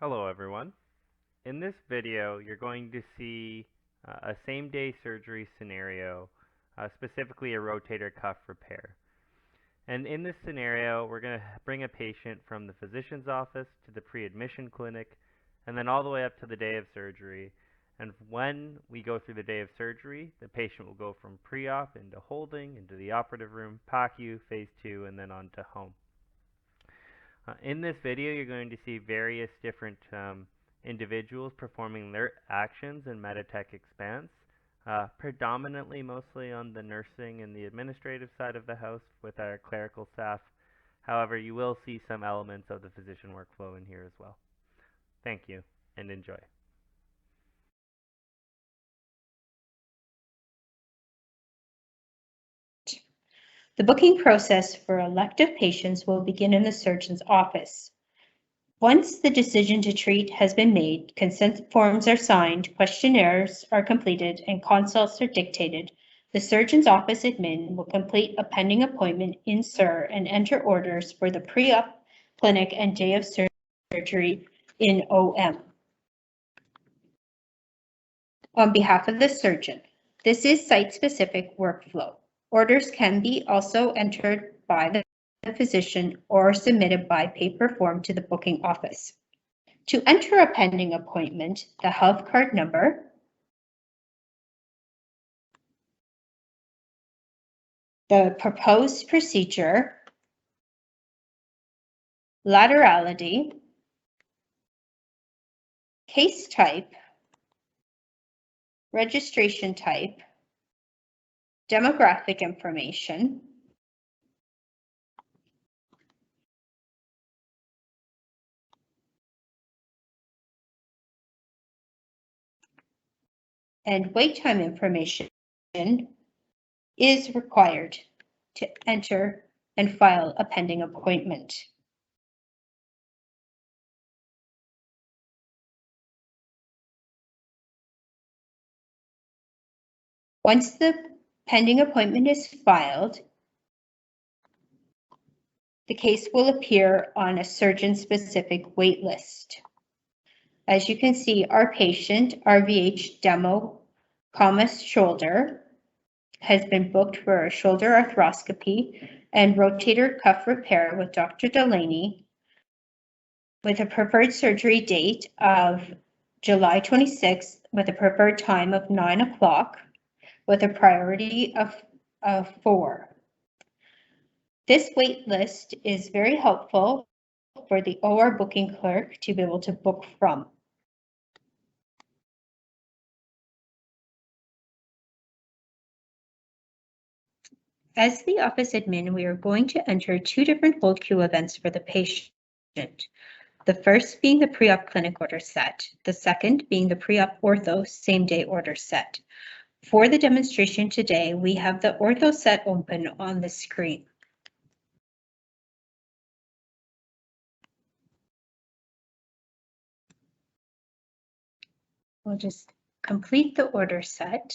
Hello everyone. In this video, you're going to see a same-day surgery scenario, specifically a rotator cuff repair. And in this scenario, we're going to bring a patient from the physician's office to the pre-admission clinic, and then all the way up to the day of surgery. And when we go through the day of surgery, the patient will go from pre-op into holding, into the operative room, PACU, phase 2, and then on to home. In this video, you're going to see various different individuals performing their actions in Meditech Expanse, predominantly mostly on the nursing and the administrative side of the house with our clerical staff. However, you will see some elements of the physician workflow in here as well. Thank you, and enjoy. The booking process for elective patients will begin in the surgeon's office. Once the decision to treat has been made, consent forms are signed, questionnaires are completed, and consults are dictated, the surgeon's office admin will complete a pending appointment in SIR and enter orders for the pre-op clinic and day of surgery in OM. On behalf of the surgeon, this is site-specific workflow. Orders can be also entered by the physician or submitted by paper form to the booking office. To enter a pending appointment, the health card number, the proposed procedure, laterality, case type, registration type, demographic information, and wait time information is required to enter and file a pending appointment. Once the pending appointment is filed, the case will appear on a surgeon-specific wait list. As you can see, our patient, RVH demo, shoulder, has been booked for a shoulder arthroscopy and rotator cuff repair with Dr. Delaney, with a preferred surgery date of July 26th, with a preferred time of 9 o'clock, with a priority of 4. This wait list is very helpful for the OR booking clerk to be able to book from. As the office admin, we are going to enter 2 different hold queue events for the patient. The first being the pre-op clinic order set, the second being the pre-op ortho same-day order set. For the demonstration today, we have the ortho set open on the screen. We'll just complete the order set.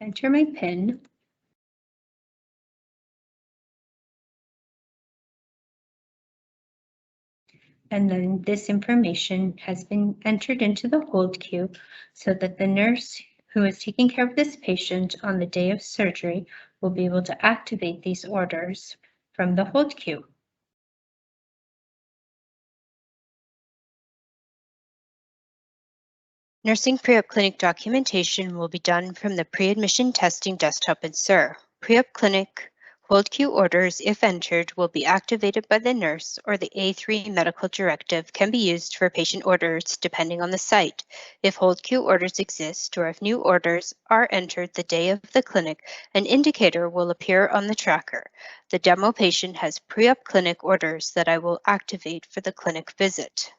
Enter my PIN. And then this information has been entered into the hold queue so that the nurse who is taking care of this patient on the day of surgery will be able to activate these orders from the hold queue. Nursing pre-op clinic documentation will be done from the pre-admission testing desktop in SIR. Pre-op clinic hold queue orders, if entered, will be activated by the nurse, or the A3 medical directive can be used for patient orders depending on the site. If hold queue orders exist, or if new orders are entered the day of the clinic, an indicator will appear on the tracker. The demo patient has pre-op clinic orders that I will activate for the clinic visit.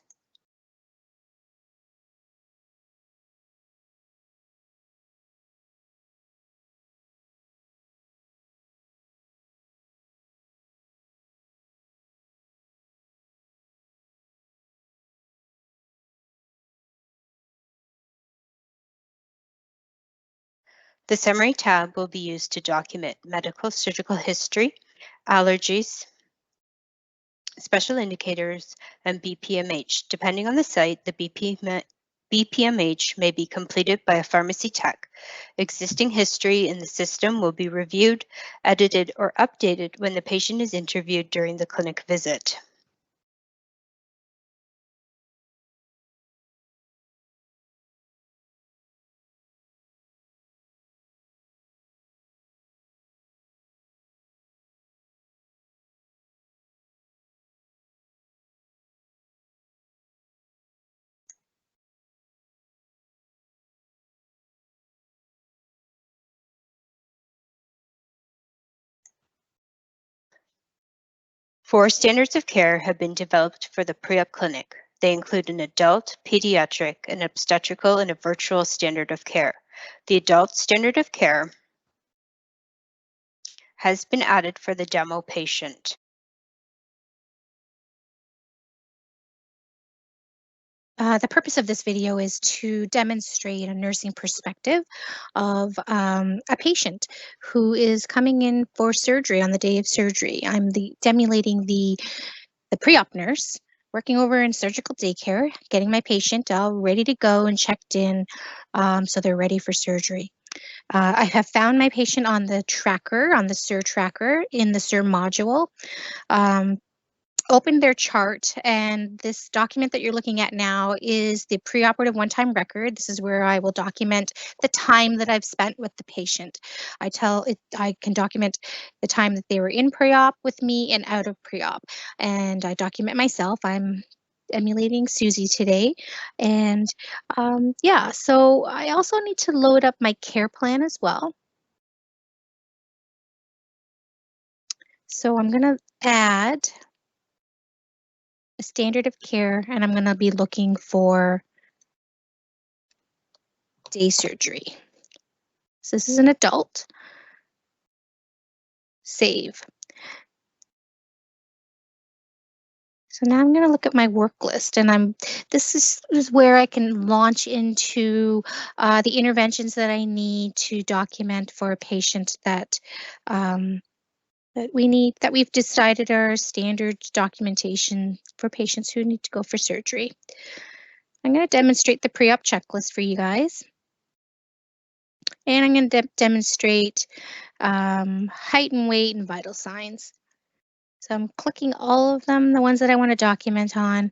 The Summary tab will be used to document medical surgical history, allergies, special indicators, and BPMH. Depending on the site, the BPMH may be completed by a pharmacy tech. Existing history in the system will be reviewed, edited, or updated when the patient is interviewed during the clinic visit. Four standards of care have been developed for the pre-op clinic. They include an adult, pediatric, an obstetrical, and a virtual standard of care. The adult standard of care has been added for the demo patient. The purpose of this video is to demonstrate a nursing perspective of a patient who is coming in for surgery on the day of surgery. I'm emulating the pre-op nurse working over in surgical daycare, getting my patient all ready to go and checked in so they're ready for surgery. I have found my patient on the tracker, on the SIR tracker in the SIR module. Open their chart, and this document that you're looking at now is the preoperative one-time record. This is where I will document the time that I've spent with the patient. I can document the time that they were in pre-op with me and out of pre-op, and I document myself. I'm emulating Susie today, and yeah, so I also need to load up my care plan as well. So I'm going to add a standard of care, and I'm going to be looking for day surgery. So this is an adult. Save. So now I'm going to look at my work list, and this is where I can launch into the interventions that I need to document for a patient that that we've decided are standard documentation for patients who need to go for surgery. I'm going to demonstrate the pre-op checklist for you guys. And I'm going to demonstrate height and weight and vital signs. So I'm clicking all of them, the ones that I want to document on,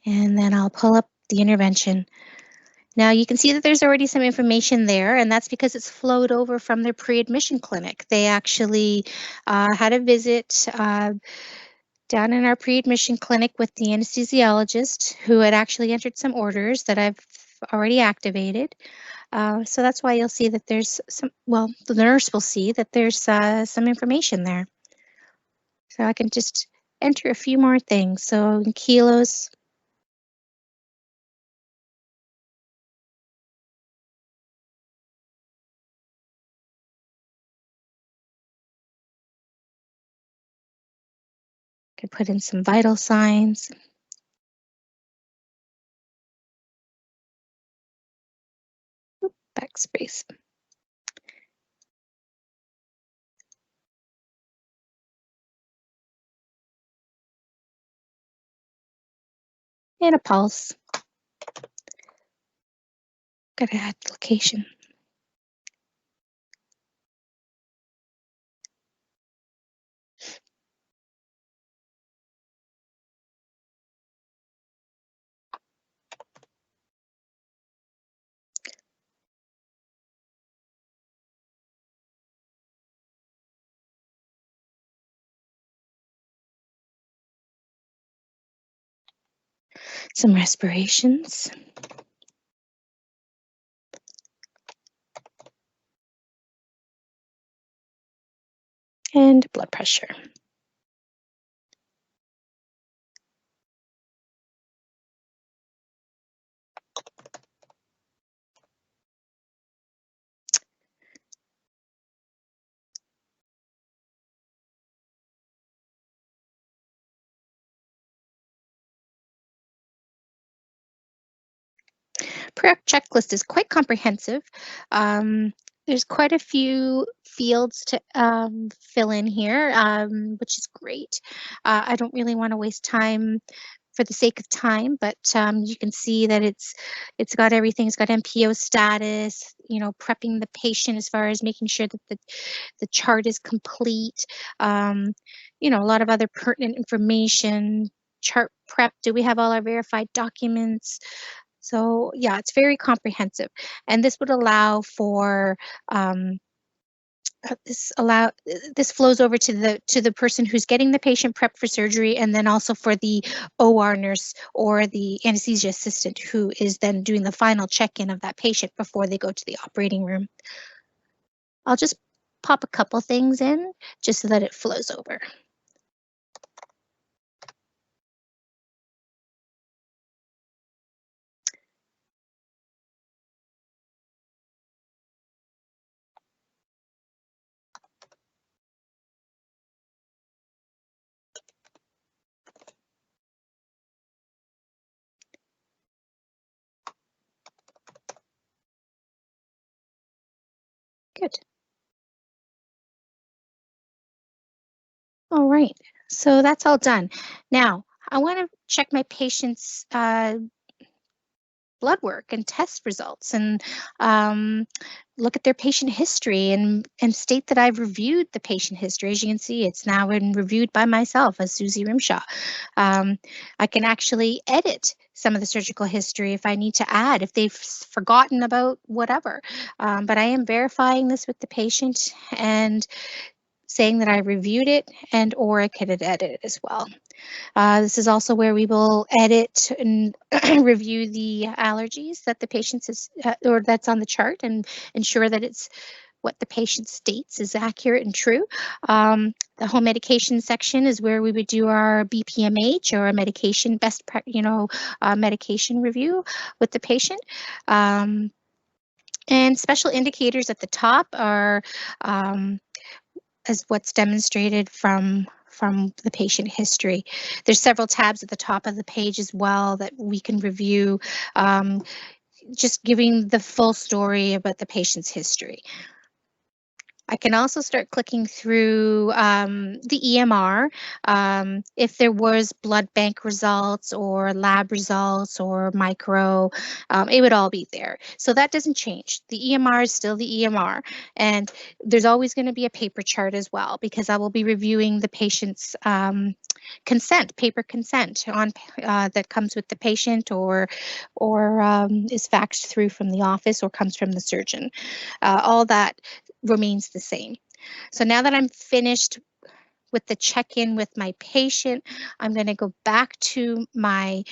and then I'll pull up the intervention. Now you can see that there's already some information there, and that's because it's flowed over from their pre-admission clinic. They actually had a visit down in our pre-admission clinic with the anesthesiologist who had actually entered some orders that I've already activated. So that's why you'll see that there's some, well, the nurse will see that there's some information there. So I can just enter a few more things. So in kilos, I can put in some vital signs. Backspace. And a pulse. Gotta add location. Some respirations. And blood pressure. Pre-op checklist is quite comprehensive. There's quite a few fields to fill in here, which is great. I don't really want to waste time for the sake of time, but you can see that it's got everything. It's got MPO status, prepping the patient as far as making sure that the chart is complete. A lot of other pertinent information, chart prep. Do we have all our verified documents? So yeah, it's very comprehensive, and this would allow for this flows over to the person who's getting the patient prepped for surgery, and then also for the OR nurse or the anesthesia assistant who is then doing the final check-in of that patient before they go to the operating room. I'll just pop a couple things in just so that it flows over. Good. All right, so that's all done. Now, I want to check my patient's blood work and test results, and look at their patient history, and state that I've reviewed the patient history. As you can see, it's now been reviewed by myself as Susie Rimshaw. I can actually edit some of the surgical history if I need to add, if they've forgotten about whatever. But I am verifying this with the patient and saying that I reviewed it, and or I could edit it as well. This is also where we will edit and review the allergies that the patient is, or that's on the chart, and ensure that it's what the patient states is accurate and true. The home medication section is where we would do our BPMH or a medication medication review with the patient. And special indicators at the top are as what's demonstrated from the patient history. There's several tabs at the top of the page as well that we can review, just giving the full story about the patient's history. I can also start clicking through the EMR. If there was blood bank results or lab results or micro, it would all be there. So that doesn't change. The EMR is still the EMR. And there's always going to be a paper chart as well, because I will be reviewing the patient's consent, paper consent on that comes with the patient or is faxed through from the office or comes from the surgeon. All that remains the same. So now that I'm finished with the check-in with my patient, I'm going to go back to my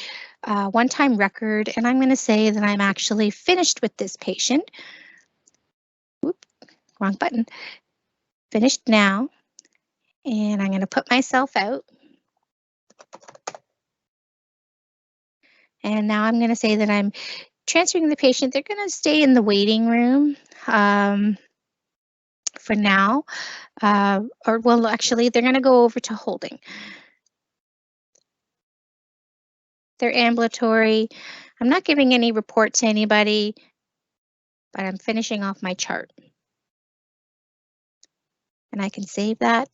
one-time record, and I'm going to say that I'm actually finished with this patient. Oop, wrong button. Finished now, and I'm going to put myself out. And now I'm going to say that I'm transferring the patient. They're going to stay in the waiting room for now. Well, actually, they're going to go over to holding. They're ambulatory. I'm not giving any report to anybody, but I'm finishing off my chart. And I can save that.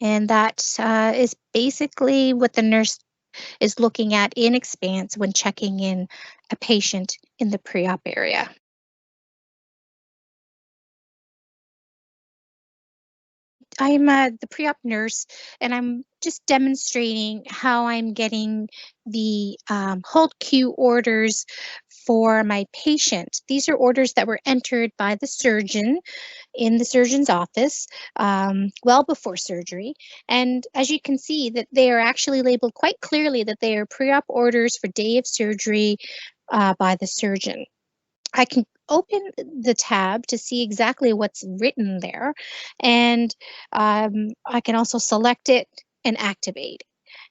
And that is basically what the nurse is looking at in Expanse when checking in a patient in the pre-op area. I'm the pre-op nurse, and I'm just demonstrating how I'm getting the hold Q orders for my patient. These are orders that were entered by the surgeon in the surgeon's office well before surgery. And as you can see, that they are actually labeled quite clearly that they are pre-op orders for day of surgery by the surgeon. I can open the tab to see exactly what's written there, and I can also select it and activate.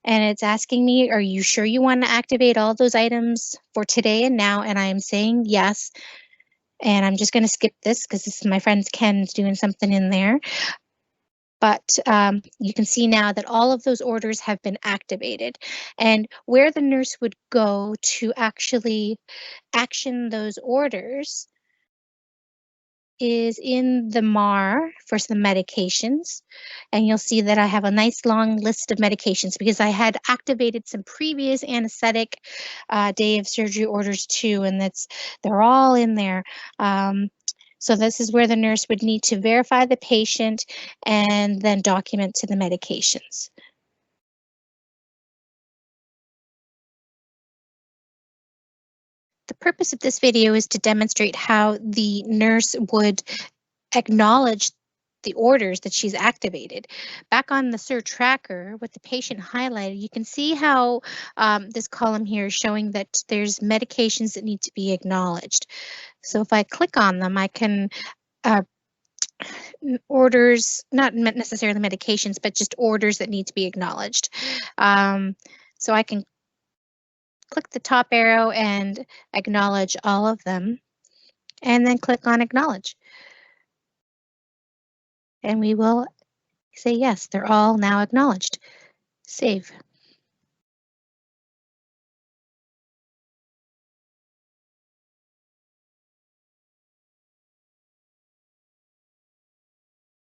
And it's asking me, are you sure you want to activate all those items for today and now? And I am saying yes. And I'm just going to skip this because this is my friend Ken's doing something in there. But you can see now that all of those orders have been activated, and where the nurse would go to actually action those orders is in the MAR for some medications. And you'll see that I have a nice long list of medications because I had activated some previous anesthetic day of surgery orders too, and they're all in there. So this is where the nurse would need to verify the patient and then document to the medications. The purpose of this video is to demonstrate how the nurse would acknowledge the orders that she's activated. Back on the SIR tracker with the patient highlighted, you can see how this column here is showing that there's medications that need to be acknowledged. So if I click on them, I can orders, not necessarily medications, but just orders that need to be acknowledged. So I can click the top arrow and acknowledge all of them, and then click on acknowledge. And we will say yes, they're all now acknowledged. Save.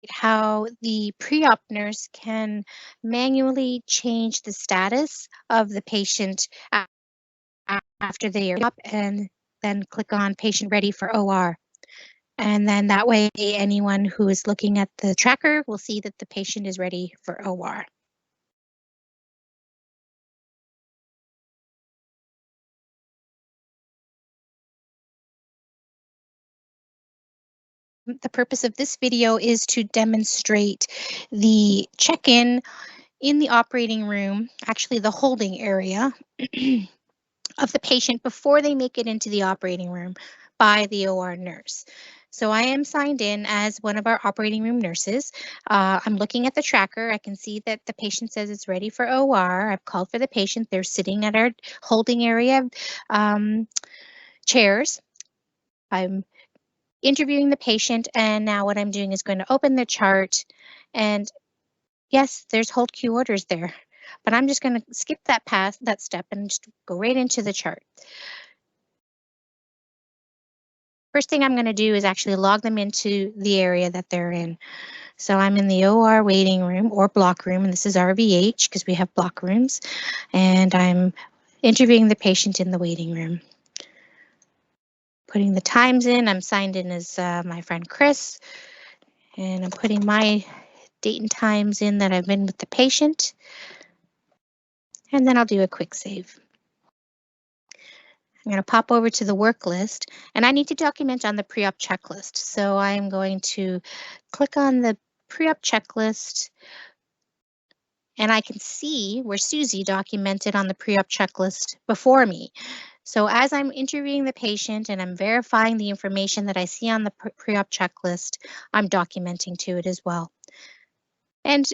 How the pre-op nurse can manually change the status of the patient after they are up, and then click on patient ready for OR. And then that way anyone who is looking at the tracker will see that the patient is ready for OR. The purpose of this video is to demonstrate the check-in in the operating room, actually the holding area of the patient before they make it into the operating room by the OR nurse. So I am signed in as one of our operating room nurses. I'm looking at the tracker. I can see that the patient says it's ready for OR. I've called for the patient. They're sitting at our holding area chairs. I'm interviewing the patient, and now what I'm doing is going to open the chart, and yes, there's hold queue orders there, but I'm just going to skip that step and just go right into the chart. First thing I'm going to do is actually log them into the area that they're in. So I'm in the OR waiting room or block room, and this is RVH because we have block rooms, and I'm interviewing the patient in the waiting room. Putting the times in, I'm signed in as my friend Chris, and I'm putting my date and times in that I've been with the patient, and then I'll do a quick save. I'm going to pop over to the work list, and I need to document on the pre-op checklist. So I'm going to click on the pre-op checklist, and I can see where Susie documented on the pre-op checklist before me. So as I'm interviewing the patient and I'm verifying the information that I see on the pre-op checklist, I'm documenting to it as well. And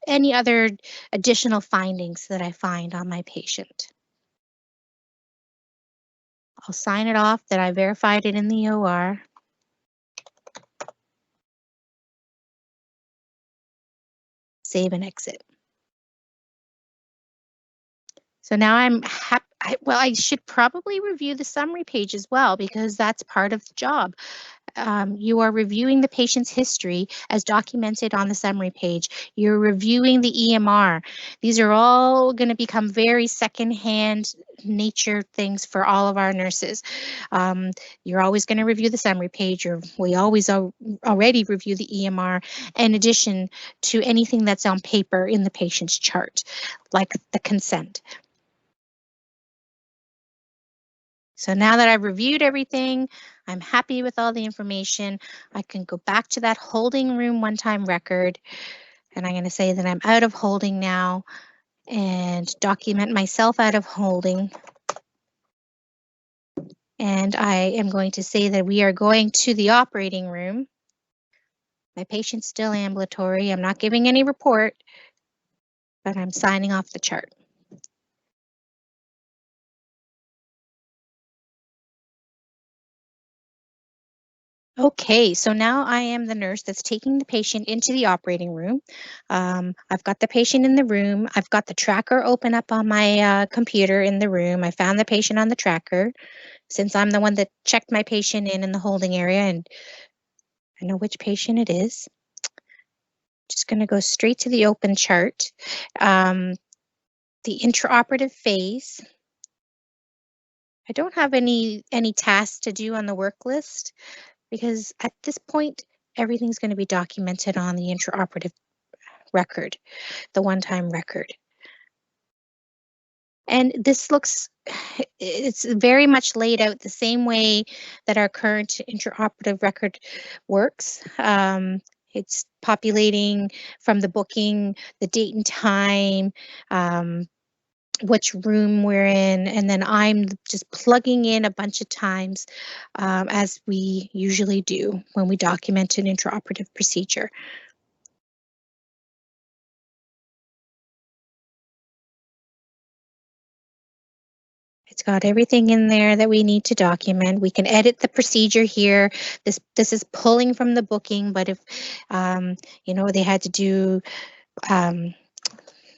any other additional findings that I find on my patient. I'll sign it off that I verified it in the OR. Save and exit. So now I'm happy. Well, I should probably review the summary page as well because that's part of the job. You are reviewing the patient's history as documented on the summary page. You're reviewing the EMR. These are all going to become very secondhand nature things for all of our nurses. You're always going to review the summary page, or we always already review the EMR in addition to anything that's on paper in the patient's chart, like the consent. So now that I've reviewed everything, I'm happy with all the information. I can go back to that holding room one-time record, and I'm going to say that I'm out of holding now and document myself out of holding. And I am going to say that we are going to the operating room. My patient's still ambulatory. I'm not giving any report, but I'm signing off the chart. Okay, so now I am the nurse that's taking the patient into the operating room. I've got the patient in the room. I've got the tracker open up on my computer in the room. I found the patient on the tracker since I'm the one that checked my patient in the holding area and I know which patient it is. Just going to go straight to the open chart. The intraoperative phase. I don't have any tasks to do on the work list because at this point, everything's going to be documented on the intraoperative record, the one-time record. And this looks, it's very much laid out the same way that our current intraoperative record works. It's populating from the booking, the date and time, which room we're in, and then I'm just plugging in a bunch of times as we usually do when we document an intraoperative procedure. It's got everything in there that we need to document. We can edit the procedure here. This is pulling from the booking, but if you know, they had to do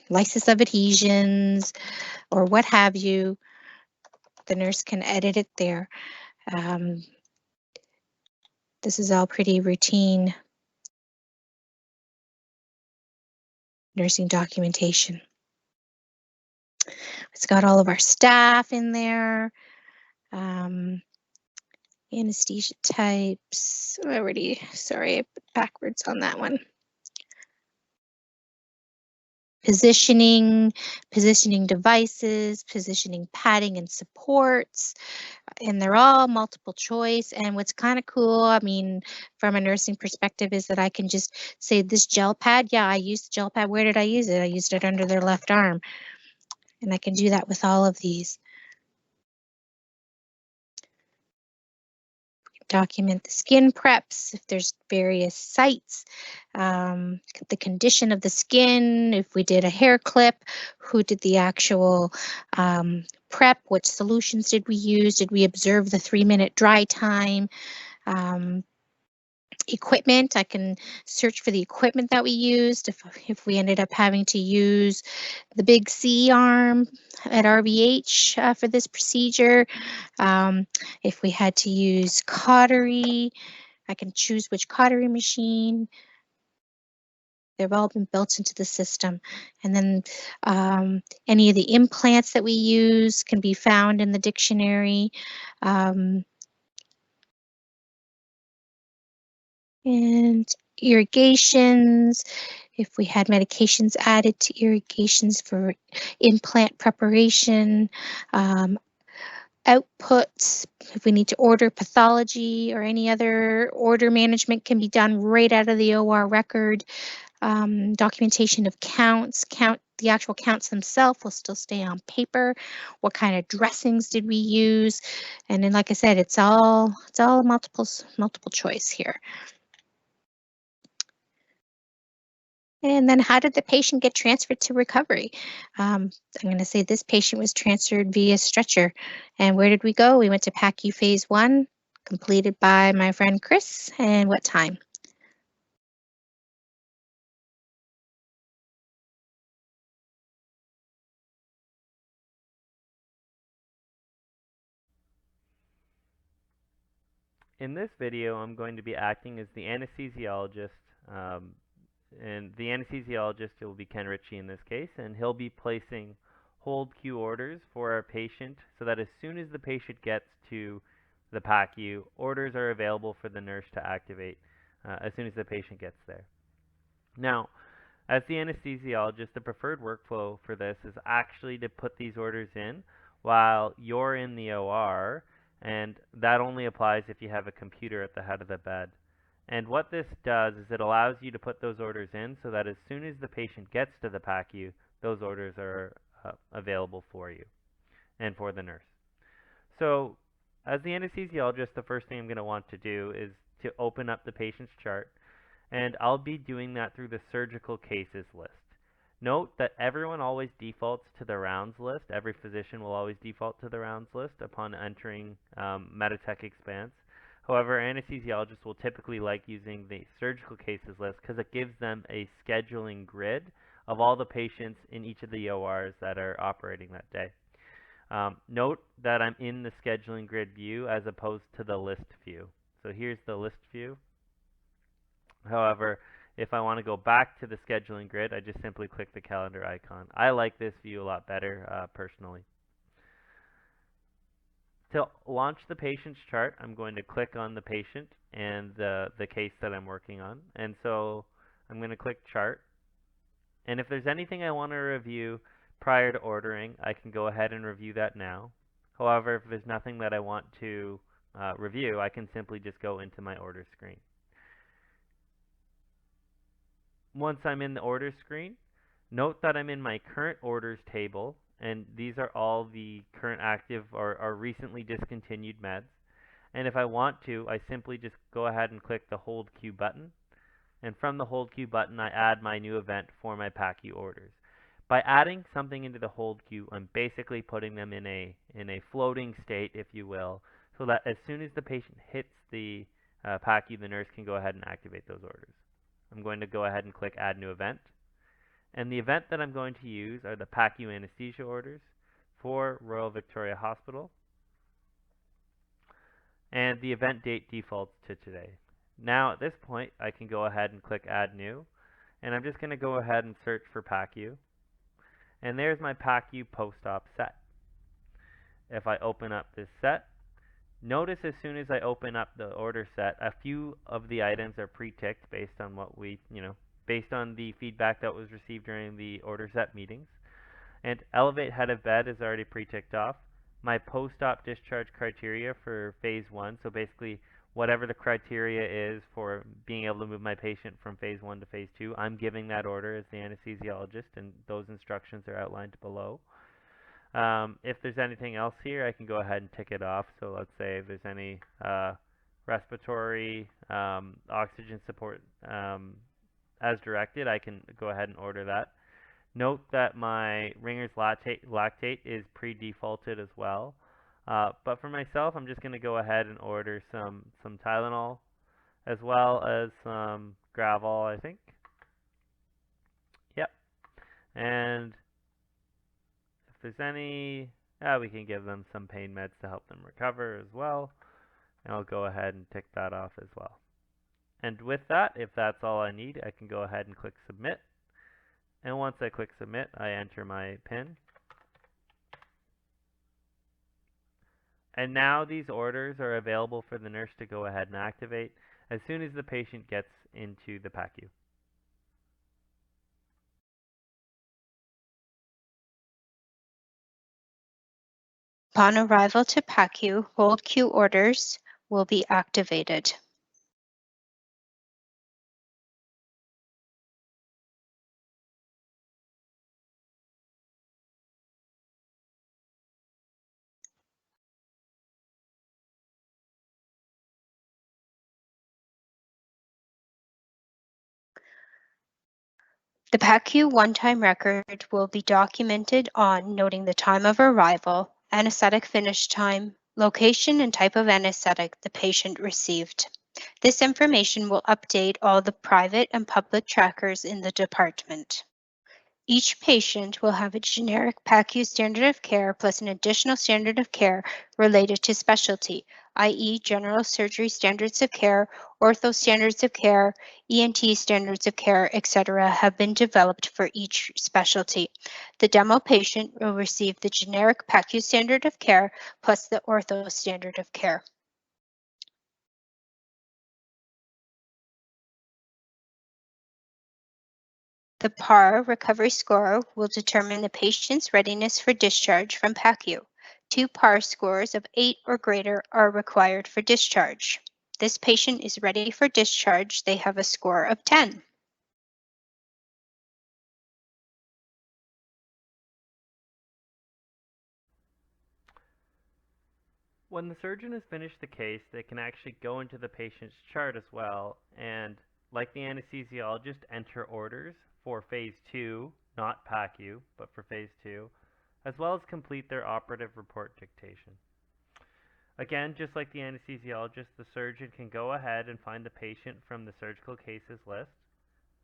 lysis of adhesions or what have you, the nurse can edit it there. This is all pretty routine nursing documentation. It's got all of our staff in there. Anesthesia types. Sorry, I put backwards on that one. Positioning devices, positioning padding and supports, and they're all multiple choice. And what's kind of cool, I mean, from a nursing perspective, is that I can just say this gel pad. Yeah, I used the gel pad. Where did I use it? I used it under their left arm. And I can do that with all of these. Document the skin preps, if there's various sites, the condition of the skin, if we did a hair clip, who did the actual prep, what solutions did we use, did we observe the 3-minute dry time, equipment, I can search for the equipment that we used. If we ended up having to use the big C arm at RVH for this procedure, if we had to use cautery, I can choose which cautery machine. They've all been built into the system. And then any of the implants that we use can be found in the dictionary. And irrigations, if we had medications added to irrigations for implant preparation, outputs, if we need to order pathology or any other order management can be done right out of the OR record. Documentation of counts, the actual counts themselves will still stay on paper. What kind of dressings did we use? And then, like I said, it's all multiple choice here. And then how did the patient get transferred to recovery? I'm going to say this patient was transferred via stretcher. And where did we go? We went to PACU phase 1, completed by my friend Chris. And what time? In this video, I'm going to be acting as the anesthesiologist, and the anesthesiologist will be Ken Ritchie in this case, and he'll be placing hold Q orders for our patient so that as soon as the patient gets to the PACU, orders are available for the nurse to activate as soon as the patient gets there. Now, as the anesthesiologist, the preferred workflow for this is actually to put these orders in while you're in the OR, and that only applies if you have a computer at the head of the bed. And what this does is it allows you to put those orders in so that as soon as the patient gets to the PACU, those orders are available for you and for the nurse. So as the anesthesiologist, the first thing I'm going to want to do is to open up the patient's chart, and I'll be doing that through the surgical cases list. Note that everyone always defaults to the rounds list. Every physician will always default to the rounds list upon entering Meditech Expanse. However, anesthesiologists will typically like using the surgical cases list because it gives them a scheduling grid of all the patients in each of the ORs that are operating that day. Note that I'm in the scheduling grid view as opposed to the list view. So here's the list view. However, if I want to go back to the scheduling grid, I just simply click the calendar icon. I like this view a lot better personally. To launch the patient's chart, I'm going to click on the patient and the case that I'm working on. And so I'm going to click chart. And if there's anything I want to review prior to ordering, I can go ahead and review that now. However, if there's nothing that I want to review, I can simply just go into my order screen. Once I'm in the order screen, note that I'm in my current orders table, and these are all the current active or recently discontinued meds. And if I want to, I simply just go ahead and click the hold queue button. And from the hold queue button, I add my new event for my PACU orders. By adding something into the hold queue, I'm basically putting them in a floating state, if you will, so that as soon as the patient hits the PACU, the nurse can go ahead and activate those orders. I'm going to go ahead and click Add New Event. And the event that I'm going to use are the PACU anesthesia orders for Royal Victoria Hospital. And the event date defaults to today. Now at this point, I can go ahead and click Add New. And I'm just going to go ahead and search for PACU. And there's my PACU post-op set. If I open up this set, notice as soon as I open up the order set, a few of the items are pre-ticked based on what based on the feedback that was received during the order set meetings. And Elevate Head of Bed is already pre-ticked off. My post-op discharge criteria for phase 1, so basically whatever the criteria is for being able to move my patient from phase 1 to phase 2, I'm giving that order as the anesthesiologist, and those instructions are outlined below. If there's anything else here, I can go ahead and tick it off. So let's say if there's any respiratory oxygen support as directed, I can go ahead and order that. Note that my Ringer's lactate is pre-defaulted as well. But for myself, I'm just going to go ahead and order some Tylenol as well as some Gravol, I think. Yep. And if there's any, we can give them some pain meds to help them recover as well. And I'll go ahead and tick that off as well. And with that, if that's all I need, I can go ahead and click Submit. And once I click Submit, I enter my PIN. And now these orders are available for the nurse to go ahead and activate as soon as the patient gets into the PACU. Upon arrival to PACU, hold queue orders will be activated. The PACU one-time record will be documented on noting the time of arrival, anesthetic finish time, location and type of anesthetic the patient received. This information will update all the private and public trackers in the department. Each patient will have a generic PACU standard of care plus an additional standard of care related to specialty, i.e. general surgery standards of care, ortho standards of care, ENT standards of care, etc. have been developed for each specialty. The demo patient will receive the generic PACU standard of care plus the ortho standard of care. The PAR recovery score will determine the patient's readiness for discharge from PACU. 2 PAR scores of 8 or greater are required for discharge. This patient is ready for discharge. They have a score of 10. When the surgeon has finished the case, they can actually go into the patient's chart as well and, like the anesthesiologist, enter orders for phase 2, not PACU, but for phase 2, as well as complete their operative report dictation. Again, just like the anesthesiologist, the surgeon can go ahead and find the patient from the surgical cases list.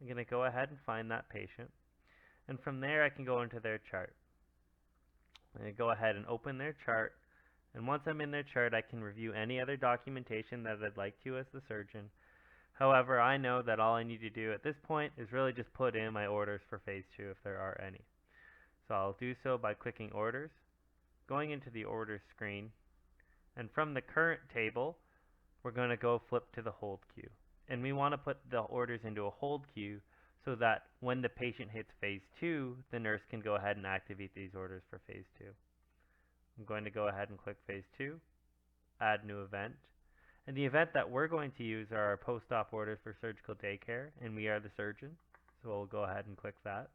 I'm going to go ahead and find that patient. And from there, I can go into their chart. I'm going to go ahead and open their chart. And once I'm in their chart, I can review any other documentation that I'd like to as the surgeon. However, I know that all I need to do at this point is really just put in my orders for phase 2 if there are any. So I'll do so by clicking orders, going into the orders screen, and from the current table, we're going to go flip to the hold queue. And we want to put the orders into a hold queue so that when the patient hits phase 2, the nurse can go ahead and activate these orders for phase 2. I'm going to go ahead and click phase 2, add new event. And the event that we're going to use are our post-op orders for surgical daycare, and we are the surgeon, so we'll go ahead and click that.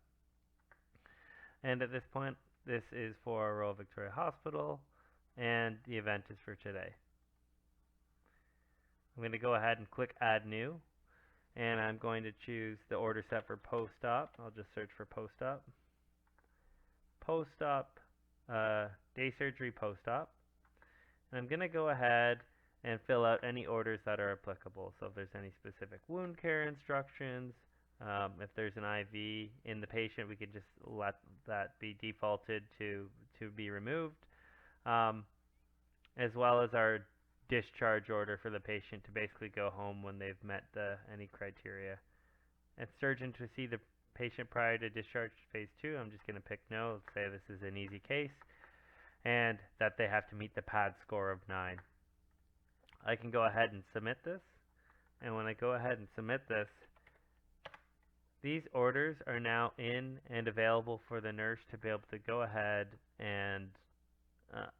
And at this point, this is for Royal Victoria Hospital, and the event is for today. I'm going to go ahead and click Add New, and I'm going to choose the order set for post-op. I'll just search for post-op. Post-op, day surgery post-op. And I'm going to go ahead and fill out any orders that are applicable. So if there's any specific wound care instructions, if there's an IV in the patient, we could just let that be defaulted to be removed, as well as our discharge order for the patient to basically go home when they've met any criteria. And surgeon to see the patient prior to discharge to phase 2, I'm just going to pick no, let's say this is an easy case, and that they have to meet the PAD score of 9. I can go ahead and submit this, and when I go ahead and submit this, these orders are now in and available for the nurse to be able to go ahead and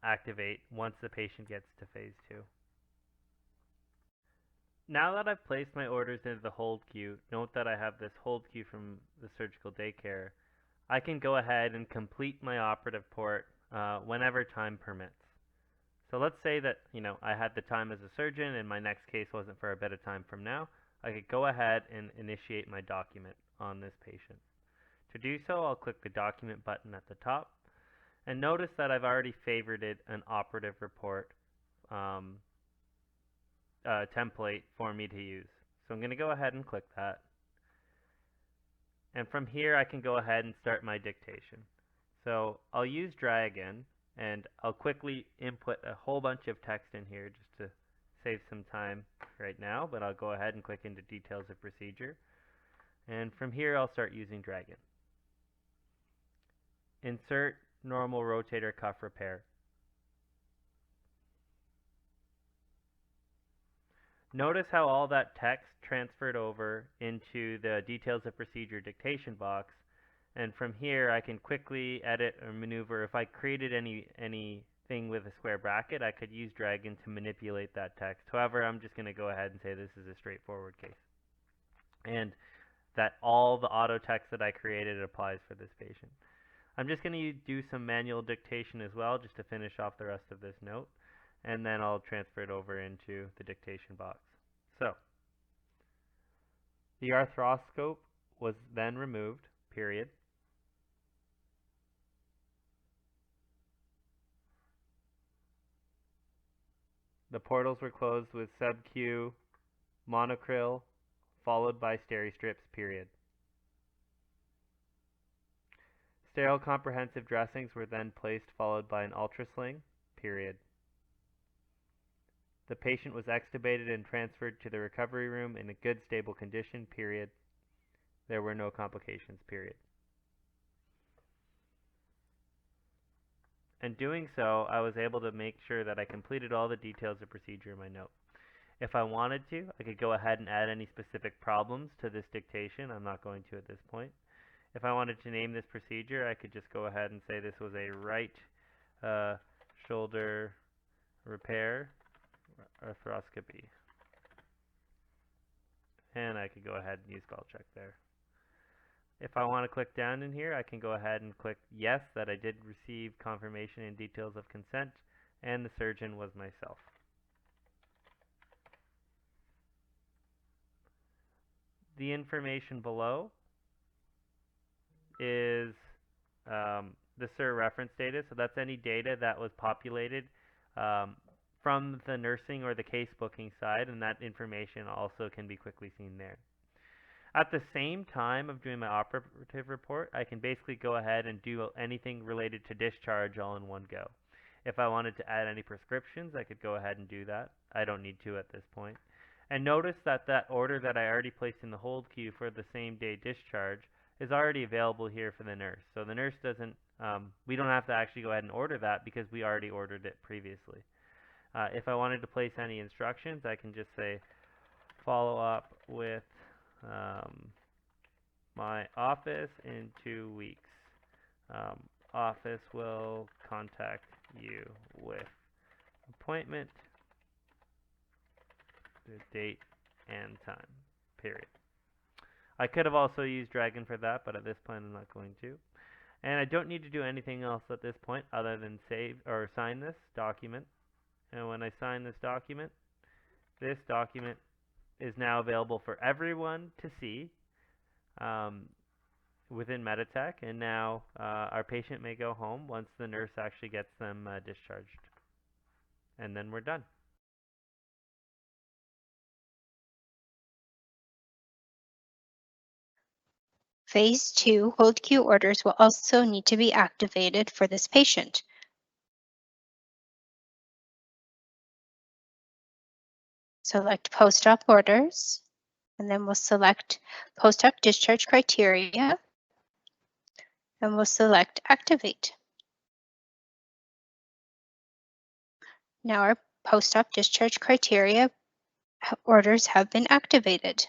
activate once the patient gets to phase 2. Now that I've placed my orders into the hold queue, note that I have this hold queue from the surgical daycare, I can go ahead and complete my operative port whenever time permits. So let's say that, I had the time as a surgeon and my next case wasn't for a bit of time from now. I could go ahead and initiate my document on this patient. To do so, I'll click the document button at the top, and notice that I've already favorited an operative report template for me to use. So I'm going to go ahead and click that. And from here, I can go ahead and start my dictation. So I'll use Dragon, and I'll quickly input a whole bunch of text in here just to save some time right now, but I'll go ahead and click into details of procedure. And from here, I'll start using Dragon. Insert normal rotator cuff repair. Notice how all that text transferred over into the details of procedure dictation box, and from here I can quickly edit or maneuver. If I created anything with a square bracket, I could use Dragon to manipulate that text. However, I'm just going to go ahead and say this is a straightforward case, and that all the auto text that I created applies for this patient. I'm just going to do some manual dictation as well just to finish off the rest of this note, and then I'll transfer it over into the dictation box. So, the arthroscope was then removed, period. The portals were closed with sub-Q, monocryl, followed by steri-strips, period. Sterile comprehensive dressings were then placed, followed by an ultrasling, period. The patient was extubated and transferred to the recovery room in a good, stable condition, period. There were no complications, period. And doing so, I was able to make sure that I completed all the details of procedure in my note. If I wanted to, I could go ahead and add any specific problems to this dictation. I'm not going to at this point. If I wanted to name this procedure, I could just go ahead and say this was a right shoulder repair arthroscopy. And I could go ahead and use spell check there. If I want to click down in here, I can go ahead and click yes, that I did receive confirmation and details of consent, and the surgeon was myself. The information below is the SIR reference data, so that's any data that was populated from the nursing or the case booking side, and that information also can be quickly seen there. At the same time of doing my operative report, I can basically go ahead and do anything related to discharge all in one go. If I wanted to add any prescriptions, I could go ahead and do that. I don't need to at this point. And notice that that order that I already placed in the hold queue for the same day discharge is already available here for the nurse. So the nurse doesn't, we don't have to actually go ahead and order that because we already ordered it previously. If I wanted to place any instructions, I can just say follow up with my office in 2 weeks. Office will contact you with appointment, the date and time, period. I could have also used Dragon for that, but at this point I'm not going to. And I don't need to do anything else at this point other than save or sign this document. And when I sign this document is now available for everyone to see within Meditech, and now our patient may go home once the nurse actually gets them discharged. And then we're done. Phase 2 hold queue orders will also need to be activated for this patient. Select post-op orders, and then we'll select post-op discharge criteria, and we'll select activate. Now our post-op discharge criteria orders have been activated.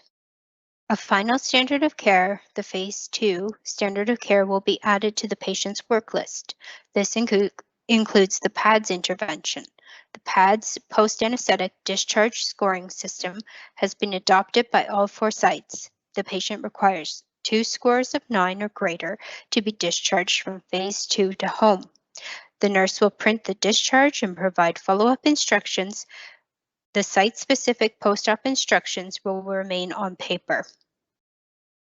A final standard of care, the Phase 2 standard of care, will be added to the patient's work list. This includes the PADS intervention. The PADS post-anesthetic discharge scoring system has been adopted by all 4 sites. The patient requires 2 scores of 9 or greater to be discharged from Phase 2 to home. The nurse will print the discharge and provide follow-up instructions. The site-specific post-op instructions will remain on paper.